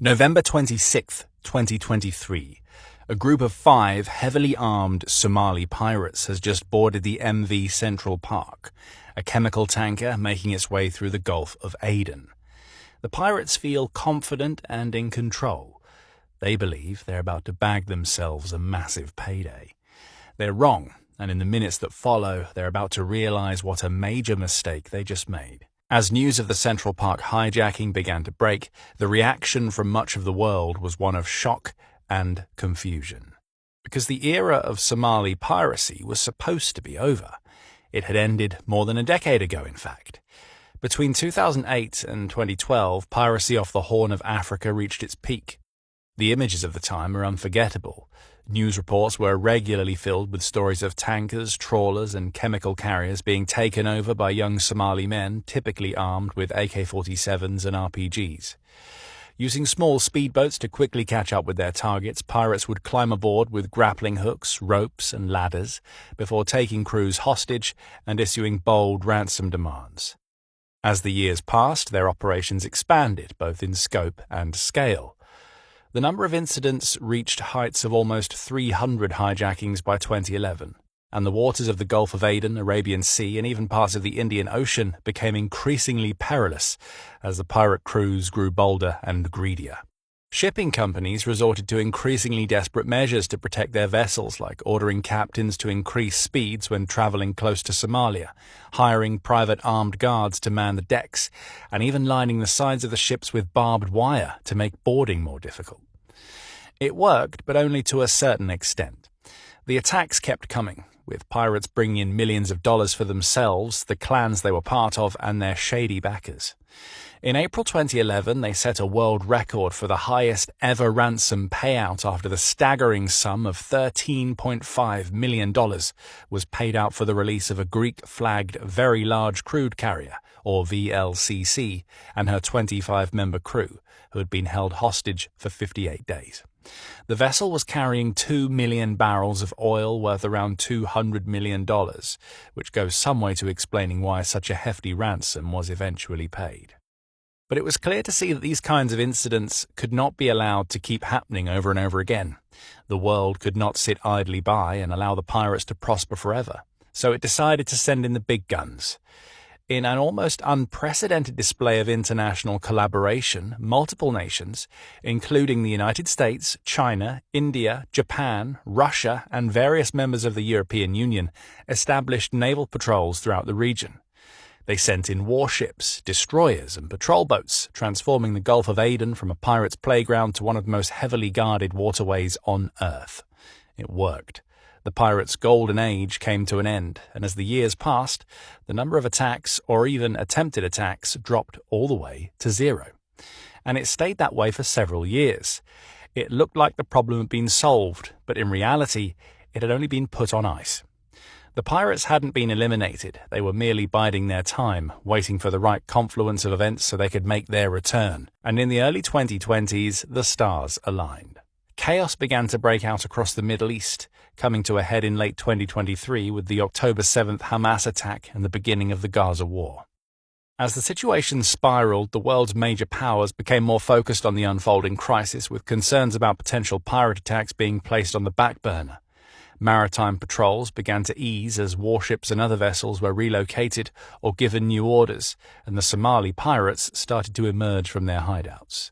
November 26th, 2023. A group of 5 heavily armed Somali pirates has just boarded the MV Central Park, a chemical tanker making its way through the Gulf of Aden. The pirates feel confident and in control. They believe they're about to bag themselves a massive payday. They're wrong, and in the minutes that follow, they're about to realize what a major mistake they just made. As news of the Central Park hijacking began to break, the reaction from much of the world was one of shock and confusion. Because the era of Somali piracy was supposed to be over. It had ended more than a decade ago, in fact. Between 2008 and 2012, piracy off the Horn of Africa reached its peak. The images of the time are unforgettable. News reports were regularly filled with stories of tankers, trawlers, and chemical carriers being taken over by young Somali men, typically armed with AK-47s and RPGs. Using small speedboats to quickly catch up with their targets, pirates would climb aboard with grappling hooks, ropes, and ladders before taking crews hostage and issuing bold ransom demands. As the years passed, their operations expanded, both in scope and scale. The number of incidents reached heights of almost 300 hijackings by 2011, and the waters of the Gulf of Aden, Arabian Sea, and even parts of the Indian Ocean became increasingly perilous as the pirate crews grew bolder and greedier. Shipping companies resorted to increasingly desperate measures to protect their vessels, like ordering captains to increase speeds when traveling close to Somalia, hiring private armed guards to man the decks, and even lining the sides of the ships with barbed wire to make boarding more difficult. It worked, but only to a certain extent. The attacks kept coming, with pirates bringing in millions of dollars for themselves, the clans they were part of, and their shady backers. In April 2011, they set a world record for the highest ever ransom payout after the staggering sum of $13.5 million was paid out for the release of a Greek-flagged Very Large Crude Carrier, or VLCC, and her 25-member crew, who had been held hostage for 58 days. The vessel was carrying 2 million barrels of oil worth around $200 million, which goes some way to explaining why such a hefty ransom was eventually paid. But it was clear to see that these kinds of incidents could not be allowed to keep happening over and over again. The world could not sit idly by and allow the pirates to prosper forever, so it decided to send in the big guns. In an almost unprecedented display of international collaboration, multiple nations, including the United States, China, India, Japan, Russia, and various members of the European Union, established naval patrols throughout the region. They sent in warships, destroyers, and patrol boats, transforming the Gulf of Aden from a pirate's playground to one of the most heavily guarded waterways on Earth. It worked. The pirates' golden age came to an end, and as the years passed, the number of attacks, or even attempted attacks, dropped all the way to zero. And it stayed that way for several years. It looked like the problem had been solved, but in reality, it had only been put on ice. The pirates hadn't been eliminated. They were merely biding their time, waiting for the right confluence of events so they could make their return. And in the early 2020s, the stars aligned. Chaos began to break out across the Middle East, coming to a head in late 2023 with the October 7th Hamas attack and the beginning of the Gaza war. As the situation spiraled, the world's major powers became more focused on the unfolding crisis, with concerns about potential pirate attacks being placed on the back burner. Maritime patrols began to ease as warships and other vessels were relocated or given new orders, and the Somali pirates started to emerge from their hideouts.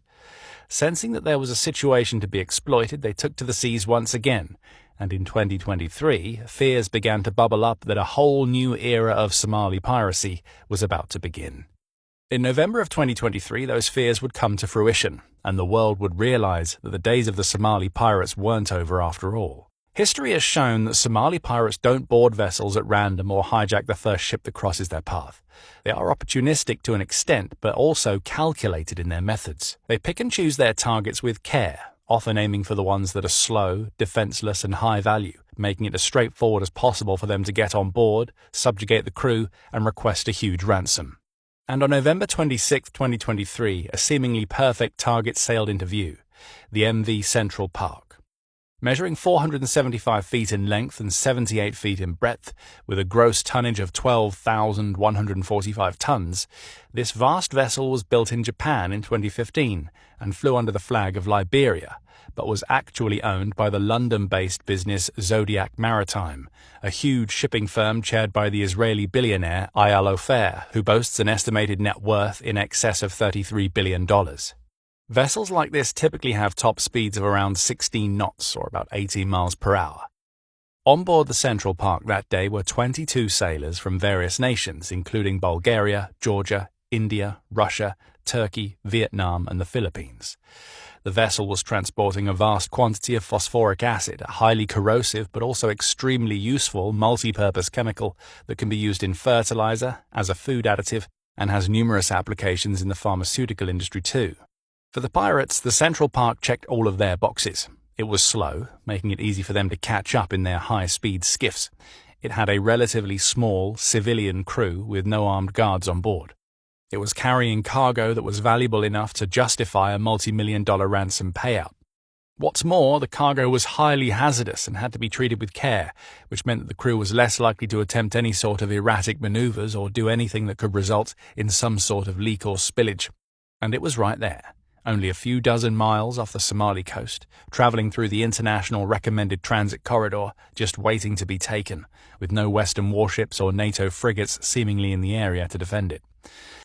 Sensing that there was a situation to be exploited, they took to the seas once again, and in 2023, fears began to bubble up that a whole new era of Somali piracy was about to begin. In November of 2023, those fears would come to fruition, and the world would realize that the days of the Somali pirates weren't over after all. History has shown that Somali pirates don't board vessels at random or hijack the first ship that crosses their path. They are opportunistic to an extent, but also calculated in their methods. They pick and choose their targets with care, often aiming for the ones that are slow, defenseless, and high value, making it as straightforward as possible for them to get on board, subjugate the crew, and request a huge ransom. And on November 26, 2023, a seemingly perfect target sailed into view, the MV Central Park. Measuring 475 feet in length and 78 feet in breadth, with a gross tonnage of 12,145 tons, this vast vessel was built in Japan in 2015 and flew under the flag of Liberia, but was actually owned by the London-based business Zodiac Maritime, a huge shipping firm chaired by the Israeli billionaire Eyal Ofer, who boasts an estimated net worth in excess of $33 billion. Vessels like this typically have top speeds of around 16 knots, or about 18 miles per hour. On board the Central Park that day were 22 sailors from various nations, including Bulgaria, Georgia, India, Russia, Turkey, Vietnam, and the Philippines. The vessel was transporting a vast quantity of phosphoric acid, a highly corrosive but also extremely useful multi-purpose chemical that can be used in fertilizer, as a food additive, and has numerous applications in the pharmaceutical industry too. For the pirates, the Central Park checked all of their boxes. It was slow, making it easy for them to catch up in their high-speed skiffs. It had a relatively small, civilian crew with no armed guards on board. It was carrying cargo that was valuable enough to justify a multi-million-dollar ransom payout. What's more, the cargo was highly hazardous and had to be treated with care, which meant that the crew was less likely to attempt any sort of erratic maneuvers or do anything that could result in some sort of leak or spillage. And it was right there, only a few dozen miles off the Somali coast, travelling through the international recommended transit corridor, just waiting to be taken, with no Western warships or NATO frigates seemingly in the area to defend it.